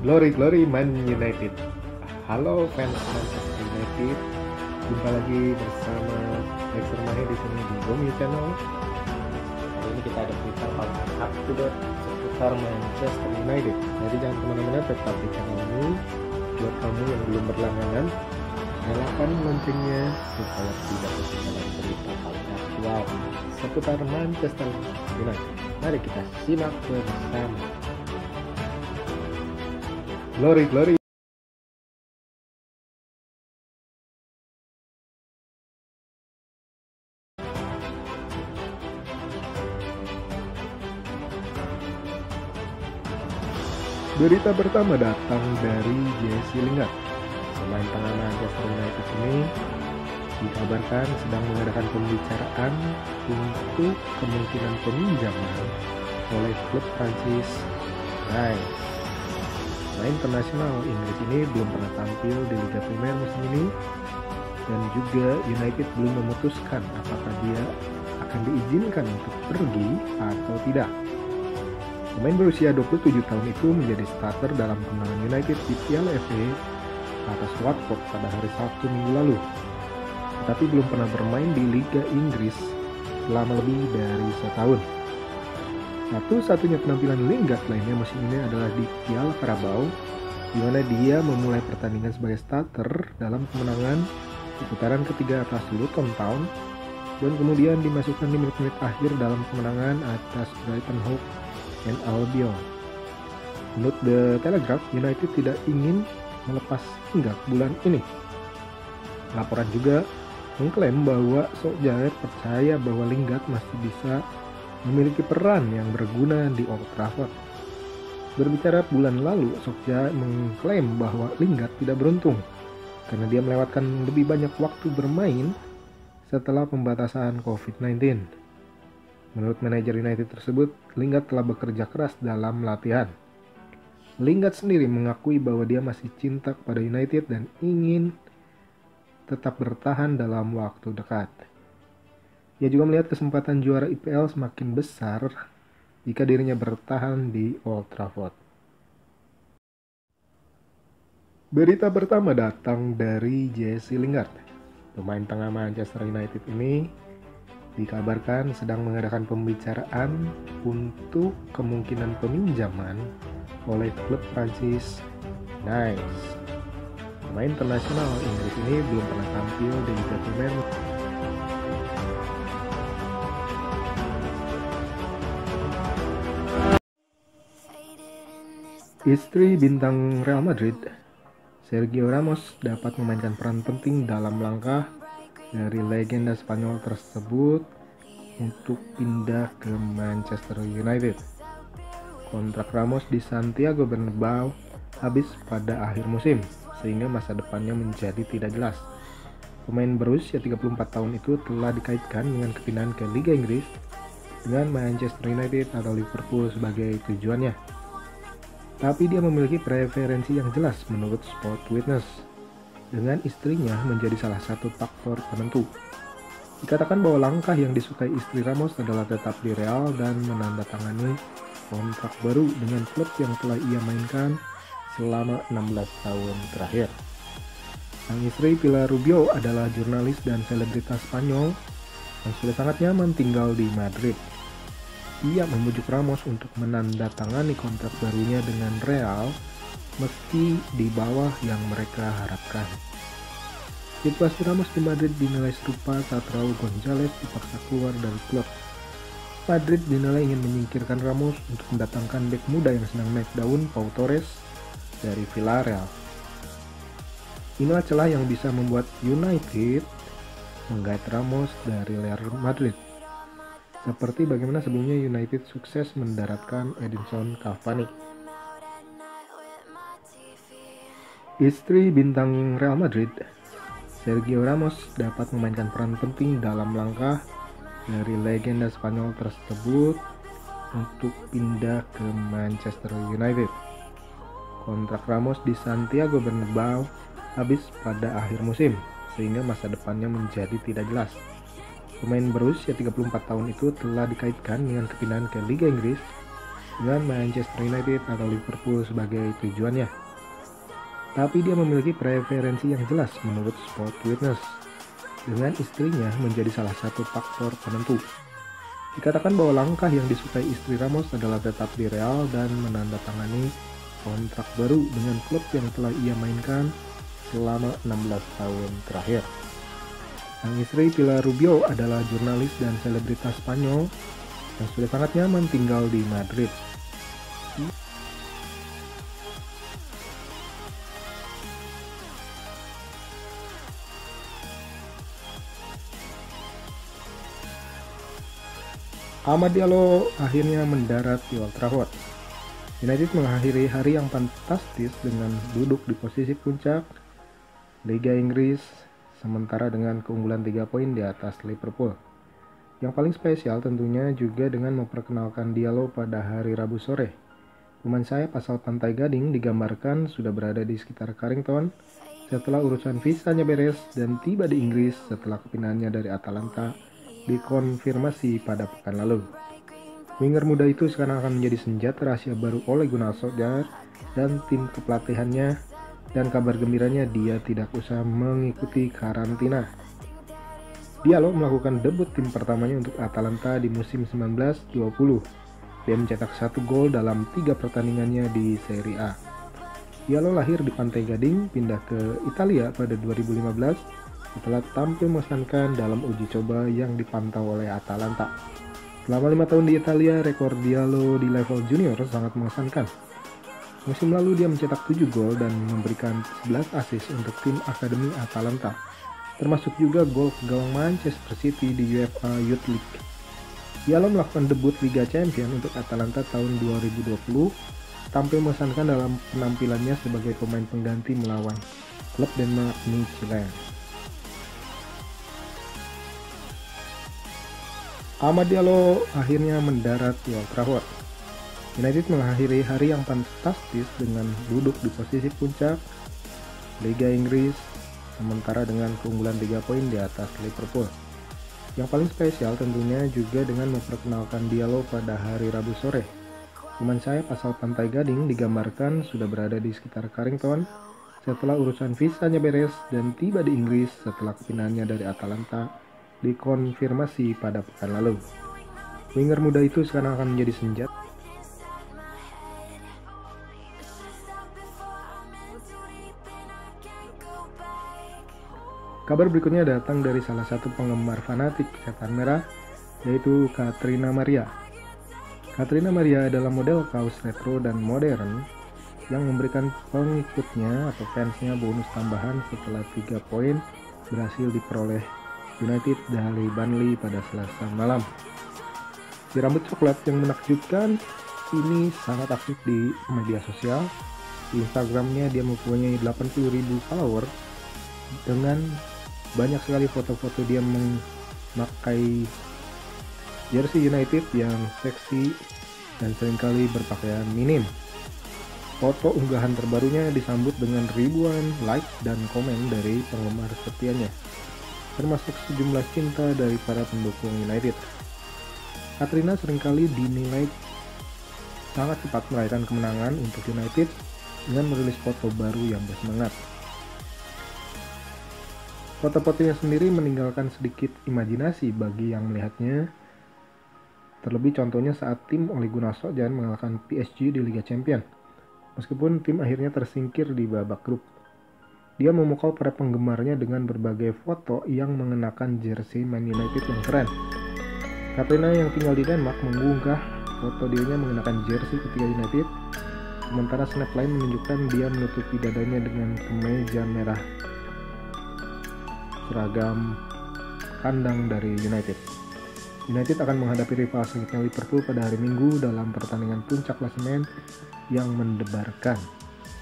Glory Glory Man United. Halo fans Manchester United, jumpa lagi bersama Dexter Mahe di sini di Gomi Channel. Hari ini kita ada berita paling up to date seputar Manchester United. Jadi jangan kemana-mana, tetap di channel ini. Buat kamu yang belum berlangganan, nyalakan loncengnya supaya tidak ketinggalan berita paling aktual seputar Manchester United. Mari kita simak bersama. Glory Glory. Berita pertama datang dari Jesse Lingard. Pemain tengah Manchester United ini dikabarkan sedang mengadakan pembicaraan untuk kemungkinan peminjaman oleh klub Prancis Nice. Pemain internasional Inggris ini belum pernah tampil di Liga Primer musim ini, dan juga United belum memutuskan apakah dia akan diizinkan untuk pergi atau tidak. Pemain berusia 27 tahun itu menjadi starter dalam kemenangan United di Piala FA atas Watford pada hari Sabtu minggu lalu, tetapi belum pernah bermain di Liga Inggris selama lebih dari setahun. Satu-satunya penampilan Lingard lainnya musim ini adalah di Piala Carabao, di mana dia memulai pertandingan sebagai starter dalam kemenangan di putaran ketiga atas Luton Town, dan kemudian dimasukkan di menit-menit akhir dalam kemenangan atas Brighton Hove and Albion. Menurut The Telegraph, United tidak ingin melepas Lingard bulan ini. Laporan juga mengklaim bahwa Solskjaer percaya bahwa Lingard masih bisa memiliki peran yang berguna di Old Trafford. Berbicara bulan lalu, Solskjaer mengklaim bahwa Lingard tidak beruntung karena dia melewatkan lebih banyak waktu bermain setelah pembatasan COVID-19. Menurut manajer United tersebut, Lingard telah bekerja keras dalam latihan. Lingard sendiri mengakui bahwa dia masih cinta kepada United dan ingin tetap bertahan dalam waktu dekat. Ia juga melihat kesempatan juara IPL semakin besar jika dirinya bertahan di Old Trafford. Berita pertama datang dari Jesse Lingard. Pemain tengah Manchester United ini dikabarkan sedang mengadakan pembicaraan untuk kemungkinan peminjaman oleh klub Prancis Nice. Pemain internasional Inggris ini belum pernah tampil di Liga Primer. Istri bintang Real Madrid, Sergio Ramos, dapat memainkan peran penting dalam langkah dari legenda Spanyol tersebut untuk pindah ke Manchester United. Kontrak Ramos di Santiago Bernabeu habis pada akhir musim, sehingga masa depannya menjadi tidak jelas. Pemain berusia 34 tahun itu telah dikaitkan dengan kepindahan ke Liga Inggris dengan Manchester United atau Liverpool sebagai tujuannya. Tapi dia memiliki preferensi yang jelas menurut Sport Witness, dengan istrinya menjadi salah satu faktor penentu. Dikatakan bahwa langkah yang disukai istri Ramos adalah tetap di Real dan menandatangani kontrak baru dengan klub yang telah ia mainkan selama 16 tahun terakhir. Sang istri Pilar Rubio adalah jurnalis dan selebritas Spanyol yang sudah sangat nyaman tinggal di Madrid. Ia membujuk Ramos untuk menandatangani kontrak barunya dengan Real meski di bawah yang mereka harapkan. Situasi Ramos di Madrid dinilai serupa saat Raul Gonzalez dipaksa keluar dari klub. Madrid dinilai ingin menyingkirkan Ramos untuk mendatangkan bek muda yang sedang naik daun, Pau Torres, dari Villarreal. Inilah celah yang bisa membuat United menggait Ramos dari Real Madrid. Seperti bagaimana sebelumnya United sukses mendaratkan Edinson Cavani. Istri bintang Real Madrid, Sergio Ramos, dapat memainkan peran penting dalam langkah dari legenda Spanyol tersebut untuk pindah ke Manchester United. Kontrak Ramos di Santiago Bernabeu habis pada akhir musim, sehingga masa depannya menjadi tidak jelas. Pemain berusia 34 tahun itu telah dikaitkan dengan kepindahan ke Liga Inggris dengan Manchester United atau Liverpool sebagai tujuannya. Tapi dia memiliki preferensi yang jelas menurut Sport Witness, dengan istrinya menjadi salah satu faktor penentu. Dikatakan bahwa langkah yang disukai istri Ramos adalah tetap di Real dan menandatangani kontrak baru dengan klub yang telah ia mainkan selama 16 tahun terakhir. Sang istri Pilar Rubio adalah jurnalis dan selebritas Spanyol yang sudah sangat nyaman tinggal di Madrid. Amad Diallo akhirnya mendarat di Old Trafford. United mengakhiri hari yang fantastis dengan duduk di posisi puncak Liga Inggris, sementara dengan keunggulan 3 poin di atas Liverpool. Yang paling spesial tentunya juga dengan memperkenalkan Diallo pada hari Rabu sore. Pemain sayap asal Pantai Gading digambarkan sudah berada di sekitar Carrington setelah urusan visanya beres dan tiba di Inggris setelah kepindahannya dari Atalanta dikonfirmasi pada pekan lalu. Winger muda itu sekarang akan menjadi senjata rahasia baru Ole Gunnar Solskjaer dan tim kepelatihannya, dan kabar gembiranya dia tidak usah mengikuti karantina. Diallo melakukan debut tim pertamanya untuk Atalanta di musim 19-20. Dia mencetak 1 gol dalam 3 pertandingannya di Serie A. Diallo lahir di Pantai Gading, pindah ke Italia pada 2015 setelah tampil mengesankan dalam uji coba yang dipantau oleh Atalanta. Selama 5 tahun di Italia, rekor Diallo di level junior sangat mengesankan. Musim lalu dia mencetak 7 gol dan memberikan 11 assist untuk tim akademi Atalanta, termasuk juga gol ke gawang Manchester City di UEFA Youth League. Diallo melakukan debut Liga Champions untuk Atalanta tahun 2020, tampil mengesankan dalam penampilannya sebagai pemain pengganti melawan klub Denmark Midtjylland. Amad Diallo akhirnya mendarat di Old Trafford. United mengakhiri hari yang fantastis dengan duduk di posisi puncak Liga Inggris, sementara dengan keunggulan 3 poin di atas Liverpool. Yang paling spesial tentunya juga dengan memperkenalkan Diallo pada hari Rabu sore. Pemain sayap asal Pantai Gading digambarkan sudah berada di sekitar Carrington setelah urusan visanya beres dan tiba di Inggris setelah kepindahannya dari Atalanta dikonfirmasi pada pekan lalu. Winger muda itu sekarang akan menjadi senjata. Kabar berikutnya datang dari salah satu penggemar fanatik Setan Merah, yaitu Katrina Maria. Katrina Maria adalah model kaos retro dan modern yang memberikan pengikutnya atau fansnya bonus tambahan setelah 3 poin berhasil diperoleh United dari Burnley pada Selasa malam. Si rambut coklat yang menakjubkan ini sangat aktif di media sosial. Di Instagramnya dia mempunyai 80.000 follower dengan banyak sekali foto-foto dia memakai jersey United yang seksi dan seringkali berpakaian minim. Foto unggahan terbarunya disambut dengan ribuan like dan komen dari penggemar setianya, termasuk sejumlah cinta dari para pendukung United. Katrina seringkali dinilai sangat cepat meraihkan kemenangan untuk United dengan merilis foto baru yang bersemangat. Foto-fotonya sendiri meninggalkan sedikit imajinasi bagi yang melihatnya. Terlebih contohnya saat tim Ole Gunnar Solskjaer mengalahkan PSG di Liga Champions, meskipun tim akhirnya tersingkir di babak grup. Dia memukau para penggemarnya dengan berbagai foto yang mengenakan jersey Man United yang keren. Katrina yang tinggal di Denmark mengunggah foto dirinya mengenakan jersey ketiga United, sementara snap lain menunjukkan dia menutupi dadanya dengan kemeja merah seragam kandang dari United. United akan menghadapi rival sengitnya Liverpool pada hari Minggu dalam pertandingan puncak klasemen yang mendebarkan.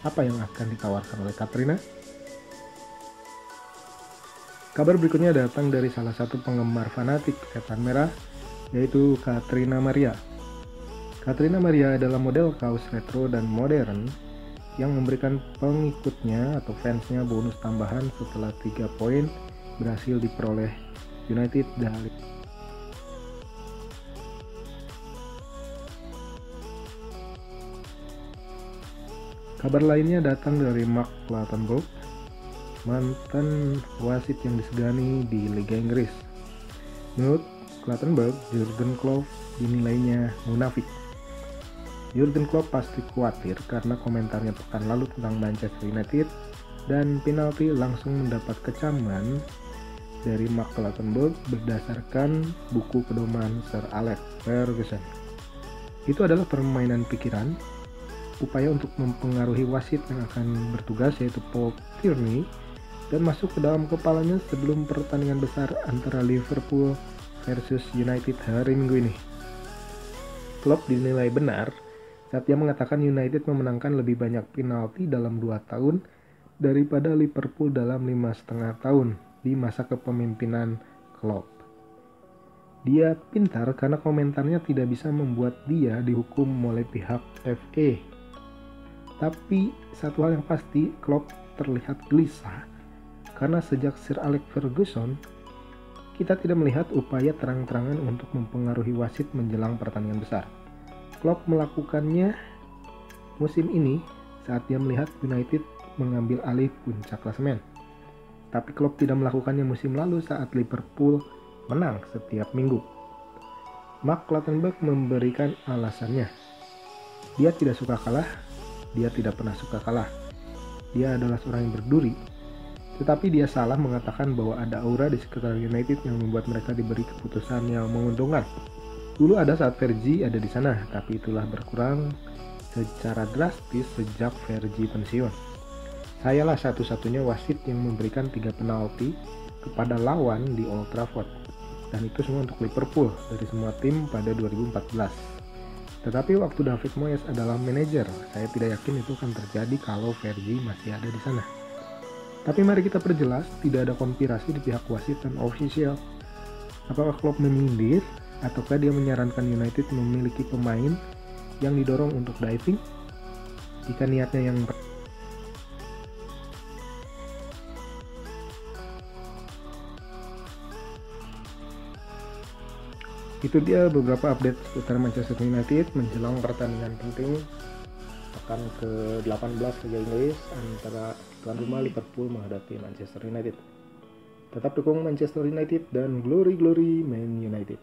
Apa yang akan ditawarkan oleh Katrina? Kabar berikutnya datang dari salah satu penggemar fanatik Setan Merah, yaitu Katrina Maria. Katrina Maria adalah model kaos retro dan modern yang memberikan pengikutnya atau fansnya bonus tambahan setelah 3 poin berhasil diperoleh United dari Kabar lainnya datang dari Mark Clattenburg, mantan wasit yang disegani di Liga Inggris. Menurut Clattenburg, Jurgen Klopp dinilainya munafik. Jurgen Klopp pasti khawatir karena komentarnya pekan lalu tentang Manchester United dan penalti langsung mendapat kecaman dari Mark Clattenburg berdasarkan buku pedoman Sir Alex Ferguson. Itu adalah permainan pikiran, upaya untuk mempengaruhi wasit yang akan bertugas yaitu Paul Tierney, dan masuk ke dalam kepalanya sebelum pertandingan besar antara Liverpool versus United hari Minggu ini. Klopp dinilai benar saat dia mengatakan United memenangkan lebih banyak penalti dalam 2 tahun daripada Liverpool dalam 5,5 tahun di masa kepemimpinan Klopp. Dia pintar karena komentarnya tidak bisa membuat dia dihukum oleh pihak FA. Tapi satu hal yang pasti, Klopp terlihat gelisah karena sejak Sir Alex Ferguson, kita tidak melihat upaya terang-terangan untuk mempengaruhi wasit menjelang pertandingan besar. Klopp melakukannya musim ini saat dia melihat United mengambil alih puncak klasemen. Tapi Klopp tidak melakukannya musim lalu saat Liverpool menang setiap minggu. Mark Clattenburg memberikan alasannya. Dia tidak suka kalah, dia tidak pernah suka kalah. Dia adalah seorang yang berduri. Tetapi dia salah mengatakan bahwa ada aura di sekitar United yang membuat mereka diberi keputusan yang menguntungkan. Dulu ada saat Fergie ada di sana, tapi itulah berkurang secara drastis sejak Fergie pensiun. Sayalah satu-satunya wasit yang memberikan 3 penalti kepada lawan di Old Trafford. Dan itu semua untuk Liverpool dari semua tim pada 2014. Tetapi waktu David Moyes adalah manajer, saya tidak yakin itu akan terjadi kalau Fergie masih ada di sana. Tapi mari kita perjelas, tidak ada konspirasi di pihak wasit dan ofisial. Apakah Klopp menyindir, ataukah dia menyarankan United memiliki pemain yang didorong untuk diving? Jika niatnya yang itu dia beberapa update seputar Manchester United menjelang pertandingan penting pekan ke-18 Liga Inggris antara tuan rumah Liverpool menghadapi Manchester United. Tetap dukung Manchester United dan glory Man United.